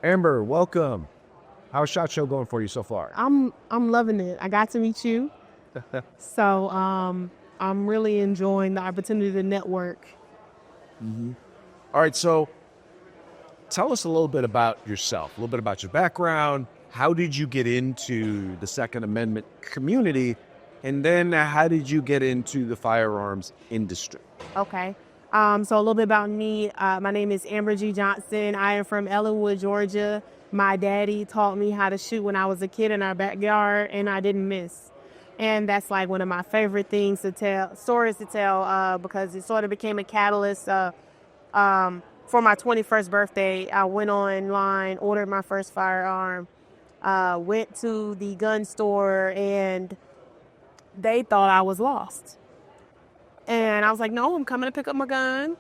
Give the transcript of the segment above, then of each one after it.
Amber, welcome. How's SHOT Show going for you so far? I'm loving it. I got to meet you, so I'm really enjoying the opportunity to network. All right, so tell us a little bit about yourself, a little bit about your background. How did you get into the Second Amendment community? And then how did you get into the firearms industry? Okay. So a little bit about me. My name is Amber G. Johnson. I am from Ellenwood, Georgia. My daddy taught me how to shoot when I was a kid in our backyard, and I didn't miss. And that's like one of my favorite things to tell, stories to tell, because it sort of became a catalyst. For my 21st birthday, I went online, ordered my first firearm, went to the gun store, and they thought I was lost. And I was like, no, I'm coming to pick up my gun.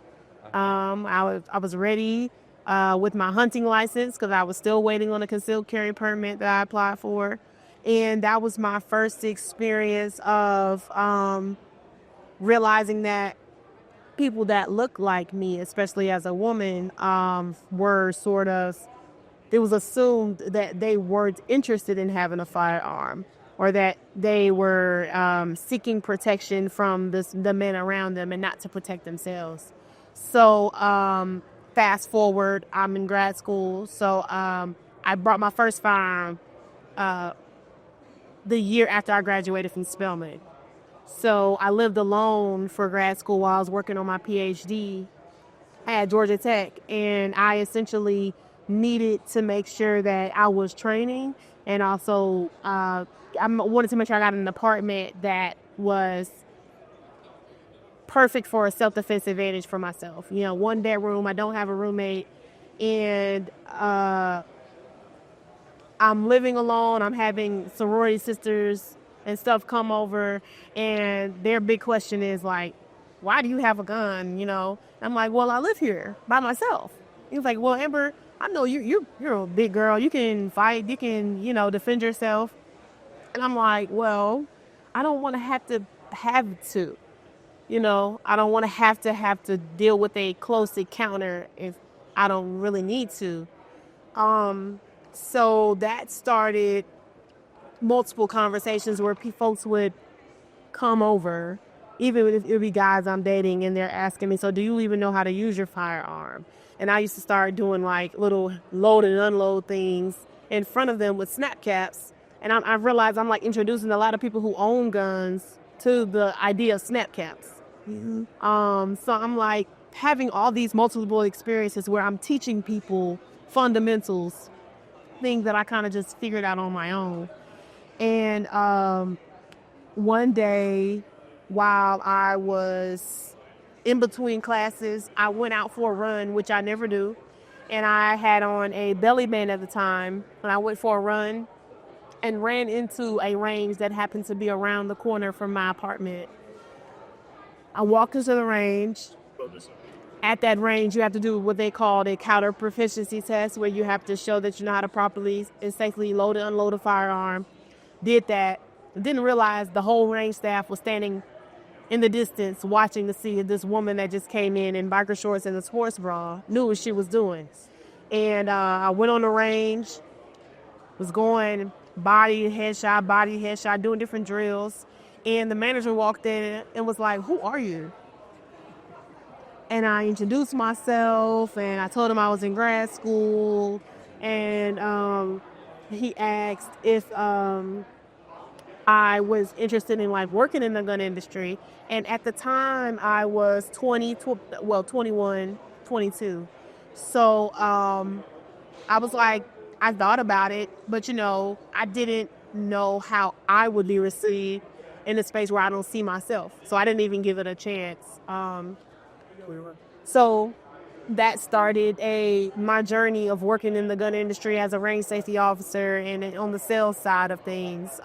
I was ready with my hunting license because I was still waiting on a concealed carry permit that I applied for. And that was my first experience of realizing that people that look like me, especially as a woman, were sort of, it was assumed that they weren't interested in having a firearm, or that they were seeking protection from the men around them and not to protect themselves. So fast forward, I'm in grad school. So I brought my first firearm the year after I graduated from Spelman. So I lived alone for grad school while I was working on my PhD at Georgia Tech, and I essentially needed to make sure that I was training, and also I wanted to make sure I got an apartment that was perfect for a self-defense advantage for myself. You know, one bedroom, I don't have a roommate, and I'm living alone. I'm having sorority sisters and stuff come over, and their big question is like, why do you have a gun? You know, I'm like, well, I live here by myself. He was like, well, Amber, I know you're a big girl. You can fight. You can, defend yourself. And I'm like, well, I don't want to have to. I don't want to have to deal with a close encounter if I don't really need to. So that started multiple conversations where folks would come over, even if it would be guys I'm dating, and they're asking me, so do you even know how to use your firearm? And I used to start doing like little load and unload things in front of them with snap caps. And I realized I'm like introducing a lot of people who own guns to the idea of snap caps. So I'm like having all these multiple experiences where I'm teaching people fundamentals, things that I kind of just figured out on my own. And one day, while I was in between classes, I went out for a run, which I never do. And I had on a belly band at the time, and I went for a run and ran into a range that happened to be around the corner from my apartment. I walked into the range. At that range, you have to do what they call a counter proficiency test, where you have to show that you know how to properly and safely load and unload a firearm. Did that. Didn't realize the whole range staff was standing in the distance watching to see if this woman that just came in biker shorts and a sports bra knew what she was doing. And I went on the range, was going body, headshot, doing different drills. And the manager walked in and was like, "Who are you?" And I introduced myself, and I told him I was in grad school. And he asked if I was interested in like working in the gun industry. And at the time I was 21, 22. So I was like, I thought about it, but I didn't know how I would be received in a space where I don't see myself. So I didn't even give it a chance. So that started my journey of working in the gun industry as a range safety officer and on the sales side of things.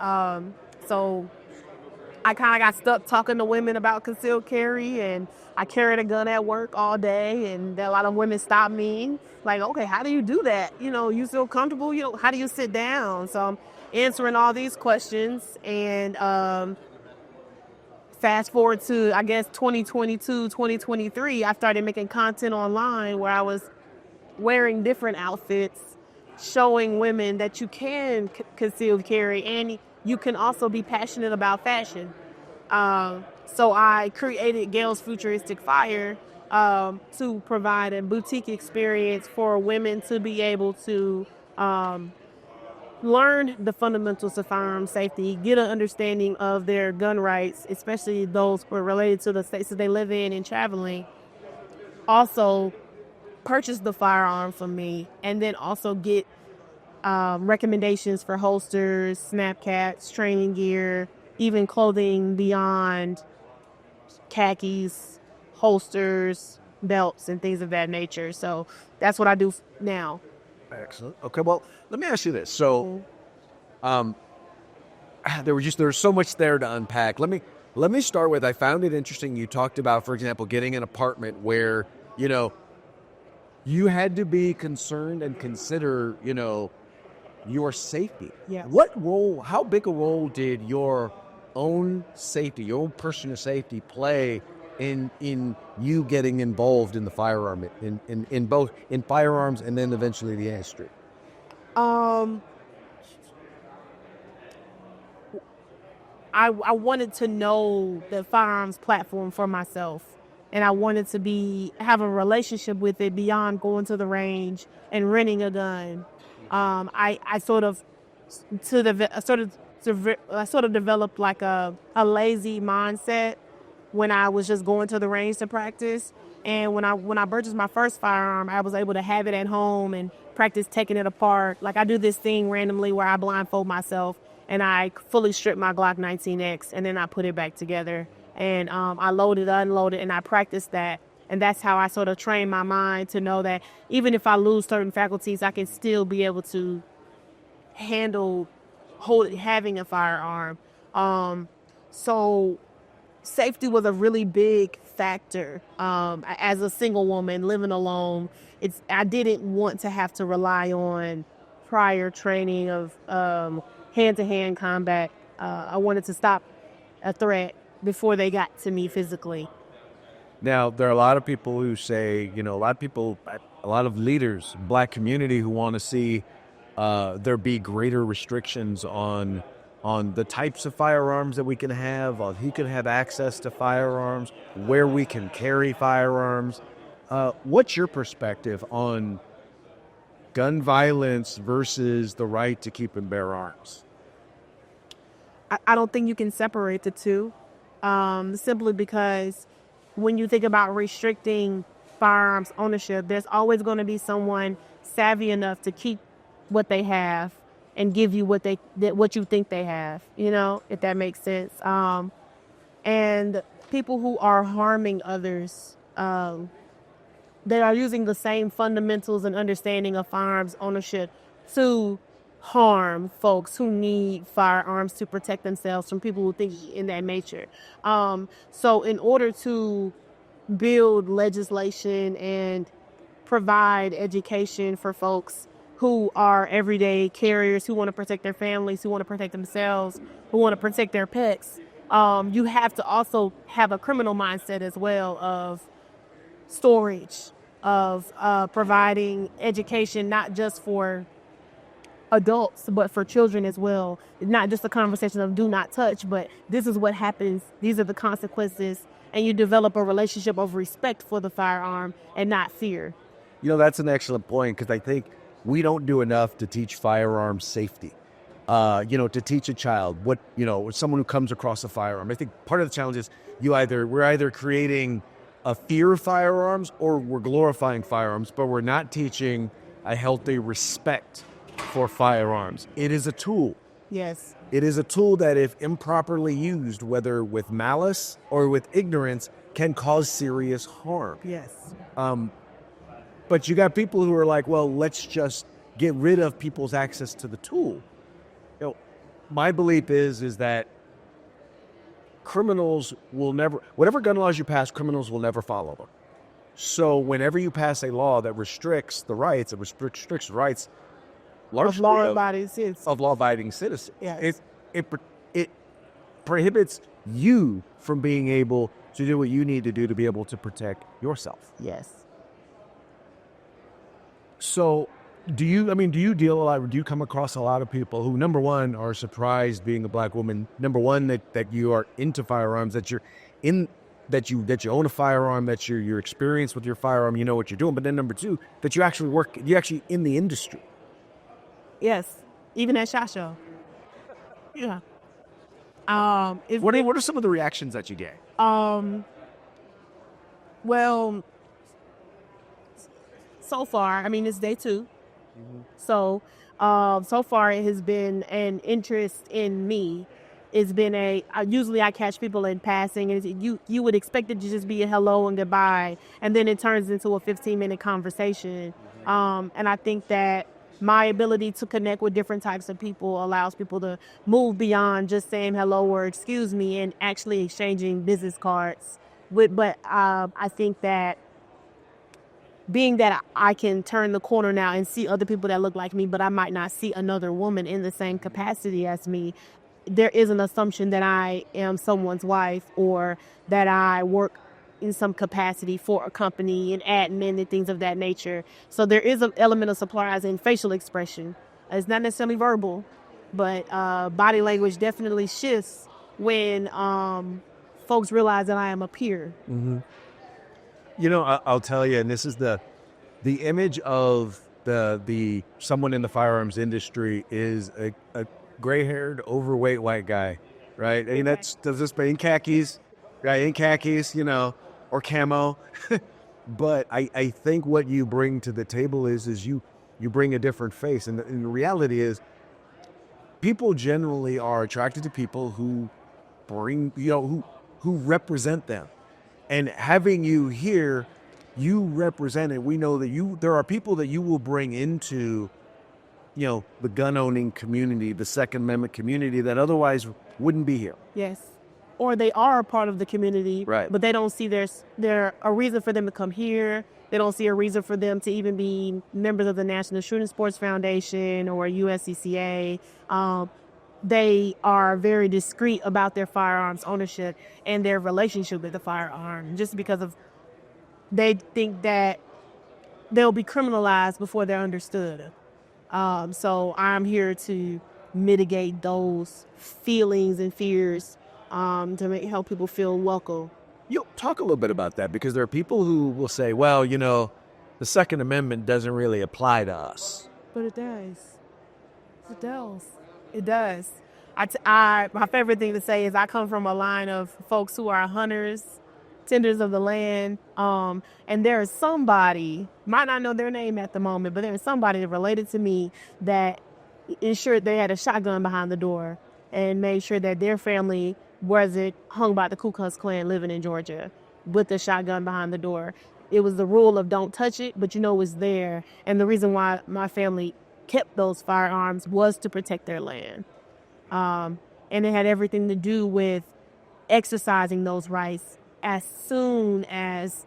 So I kind of got stuck talking to women about concealed carry, and I carried a gun at work all day, and a lot of women stopped me, like, okay, how do you do that? You feel comfortable? How do you sit down? So I'm answering all these questions, and fast forward to, I guess, 2022, 2023, I started making content online where I was wearing different outfits showing women that you can conceal carry, and you can also be passionate about fashion. So I created Gayle's Futuristic Fire to provide a boutique experience for women to be able to um, learn the fundamentals of firearm safety, get an understanding of their gun rights, especially those who are related to the states that they live in and traveling. Also, purchase the firearm from me, and then also get recommendations for holsters, snap caps, training gear, even clothing beyond khakis, holsters, belts, and things of that nature. So that's what I do now. Excellent. Okay, well, let me ask you this. So, um, there's so much there to unpack. Let me start with, I found it interesting. You talked about, for example, getting an apartment where you had to be concerned and consider your safety. Yes. How big a role did your own safety, your own personal safety, play in you getting involved in the firearm, in both in firearms and then eventually the industry? Um, I wanted to know the firearms platform for myself, and I wanted to have a relationship with it beyond going to the range and renting a gun. I sort of I sort of developed like a lazy mindset when I was just going to the range to practice. And when I purchased my first firearm, I was able to have it at home and practice taking it apart. Like I do this thing randomly where I blindfold myself and I fully strip my Glock 19X and then I put it back together. And I load it, unload it, and I practice that. And that's how I sort of train my mind to know that even if I lose certain faculties, I can still be able to handle having a firearm. So safety was a really big factor. As a single woman living alone, I didn't want to have to rely on prior training of hand-to-hand combat. I wanted to stop a threat before they got to me physically. Now, there are a lot of people who say, a lot of leaders, Black community, who want to see there be greater restrictions on the types of firearms that we can have, on who can have access to firearms, where we can carry firearms. What's your perspective on gun violence versus the right to keep and bear arms? I don't think you can separate the two, simply because when you think about restricting firearms ownership, there's always going to be someone savvy enough to keep what they have and give you what you think they have, if that makes sense. And people who are harming others, they are using the same fundamentals and understanding of firearms ownership to harm folks who need firearms to protect themselves from people who think in that nature. So in order to build legislation and provide education for folks who are everyday carriers, who want to protect their families, who want to protect themselves, who want to protect their pets, you have to also have a criminal mindset as well of storage, of providing education, not just for adults, but for children as well. Not just a conversation of do not touch, but this is what happens. These are the consequences. And you develop a relationship of respect for the firearm and not fear. That's an excellent point, because I think we don't do enough to teach firearm safety. To teach a child someone who comes across a firearm. I think part of the challenge is we're either creating a fear of firearms or we're glorifying firearms, but we're not teaching a healthy respect for firearms. It is a tool. Yes. It is a tool that, if improperly used, whether with malice or with ignorance, can cause serious harm. Yes. But you got people who are like, well, let's just get rid of people's access to the tool. My belief is that criminals will never, whatever gun laws you pass, criminals will never follow them. So whenever you pass a law that restricts the rights, largely of law-abiding citizens, yes. it prohibits you from being able to do what you need to do to be able to protect yourself. Yes. So do you deal a lot? Do you come across a lot of people who, number one, are surprised being a black woman? Number one, that you are into firearms, that you're in, that you own a firearm, that you're experienced with your firearm, you know what you're doing. But then number two, that you actually in the industry. Yes, even at SHOT Show. Yeah. What are some of the reactions that you get? Well, so far, I mean, it's day 2. So, so far it has been an interest in me. It's been usually I catch people in passing, and you would expect it to just be a hello and goodbye, and then it turns into a 15-minute conversation. And I think that my ability to connect with different types of people allows people to move beyond just saying hello or excuse me and actually exchanging business cards. But I think that being that I can turn the corner now and see other people that look like me, but I might not see another woman in the same capacity as me, there is an assumption that I am someone's wife or that I work in some capacity for a company and admin and things of that nature. So there is an element of surprise in facial expression. It's not necessarily verbal, but body language definitely shifts when folks realize that I am a peer. I'll tell you, and this is the image of the someone in the firearms industry is a gray-haired, overweight white guy, right? I mean, that's this in khakis, right? In khakis, or camo. But I think what you bring to the table is you bring a different face, and the reality is, people generally are attracted to people who bring, who represent them. And having you here, you represent it. We know that there are people that you will bring into, the gun-owning community, the Second Amendment community that otherwise wouldn't be here. Yes. Or they are a part of the community, right? But they don't see there's a reason for them to come here. They don't see a reason for them to even be members of the National Shooting Sports Foundation or USCCA. They are very discreet about their firearms ownership and their relationship with the firearm, just because they think that they'll be criminalized before they're understood. So I'm here to mitigate those feelings and fears, to help people feel welcome. Talk a little bit about that, because there are people who will say, well, the Second Amendment doesn't really apply to us. But it does. It does. It does. My favorite thing to say is I come from a line of folks who are hunters, tenders of the land, and there is somebody, might not know their name at the moment, but there is somebody related to me that ensured they had a shotgun behind the door and made sure that their family wasn't hung by the Ku Klux Klan living in Georgia with the shotgun behind the door. It was the rule of don't touch it, but it was there. And the reason why my family kept those firearms was to protect their land. And it had everything to do with exercising those rights as soon as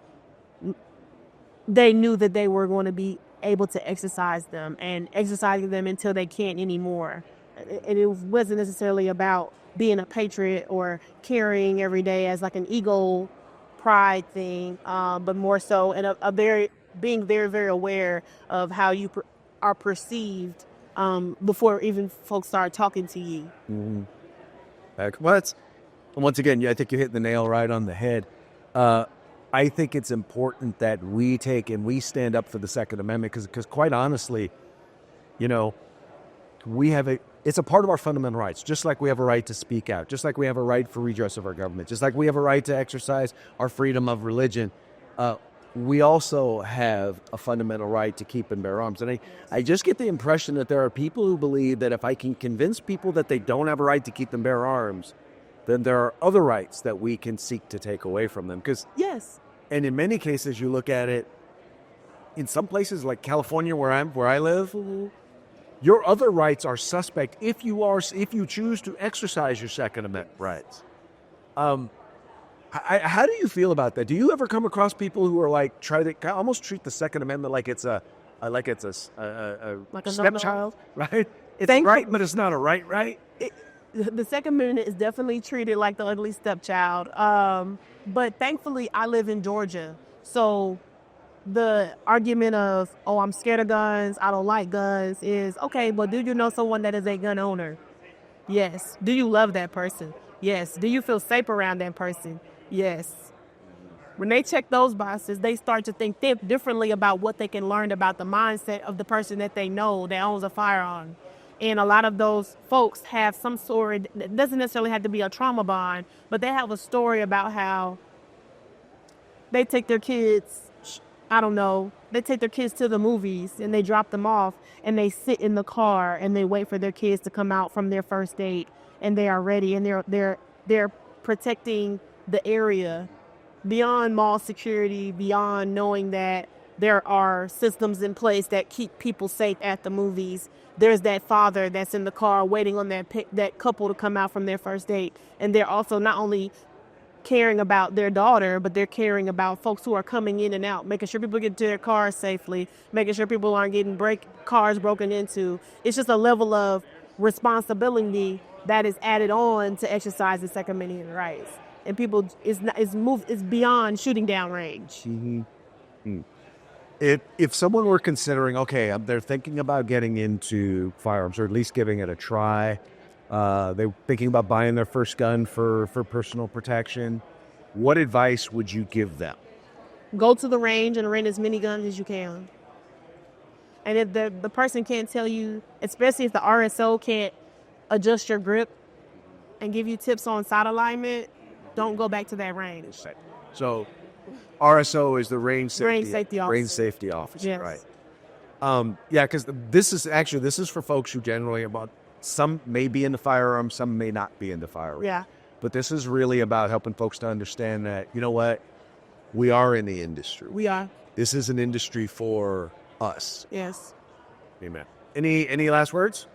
they knew that they were going to be able to exercise them, and exercising them until they can't anymore. And it wasn't necessarily about being a patriot or carrying every day as like an ego pride thing, but more so in being very, very aware of how you are perceived before even folks start talking to you. Mm-hmm. Well, once again, I think you hit the nail right on the head. I think it's important that we stand up for the Second Amendment, because quite honestly, it's a part of our fundamental rights, just like we have a right to speak out, just like we have a right for redress of our government, just like we have a right to exercise our freedom of religion. We also have a fundamental right to keep and bear arms. And I just get the impression that there are people who believe that if I can convince people that they don't have a right to keep and bear arms, then there are other rights that we can seek to take away from them. Yes. And in many cases, you look at it, in some places like California, where I live, mm-hmm. Your other rights are suspect if you choose to exercise your Second Amendment rights. How do you feel about that? Do you ever come across people who are try to almost treat the Second Amendment like it's a stepchild, right? It's right, but it's not a right? The Second Amendment is definitely treated like the ugly stepchild. But thankfully, I live in Georgia, so the argument of, oh, I'm scared of guns, I don't like guns, is okay, but do you know someone that is a gun owner? Yes. Do you love that person? Yes. Do you feel safe around that person? Yes. When they check those boxes, they start to think differently about what they can learn about the mindset of the person that they know that owns a firearm. And a lot of those folks have some sort, it doesn't necessarily have to be a trauma bond, but they have a story about how they take their kids, I don't know, they take their kids to the movies and they drop them off and they sit in the car and they wait for their kids to come out from their first date and they are ready and they're protecting the area beyond mall security, beyond knowing that there are systems in place that keep people safe at the movies. There's that father that's in the car waiting on that couple to come out from their first date, and they're also not only caring about their daughter, but they're caring about folks who are coming in and out, making sure people get to their cars safely, making sure people aren't getting cars broken into. It's just a level of responsibility that is added on to exercise the Second Amendment rights. And people it's beyond shooting down range. If someone were considering, okay, they're thinking about getting into firearms or at least giving it a try, they're thinking about buying their first gun for personal protection, what advice would you give them? Go to the range and rent as many guns as you can. And if the person can't tell you, especially if the RSO can't adjust your grip and give you tips on sight alignment, don't go back to that range. So RSO is the range safety officer, yes. Right? Yeah, because this is for folks who generally some may be into firearms, some may not be into firearms. Yeah. But this is really about helping folks to understand that, you know what, we are in the industry. We are. This is an industry for us. Yes. Amen. Any last words?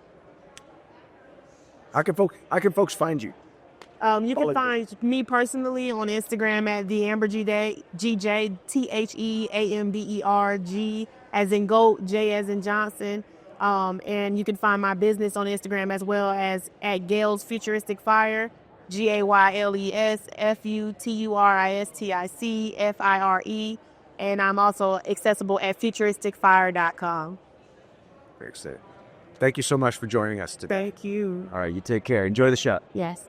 How can folks find you? You can find me personally on Instagram at TheAmberGJ, TheAmberG, as in goat, J as in Johnson. And you can find my business on Instagram as well as at Gayle's Futuristic Fire, GAYLES FUTURISTIC FIRE. And I'm also accessible at futuristicfire.com. Very excited. Thank you so much for joining us today. Thank you. All right, you take care. Enjoy the shot. Yes.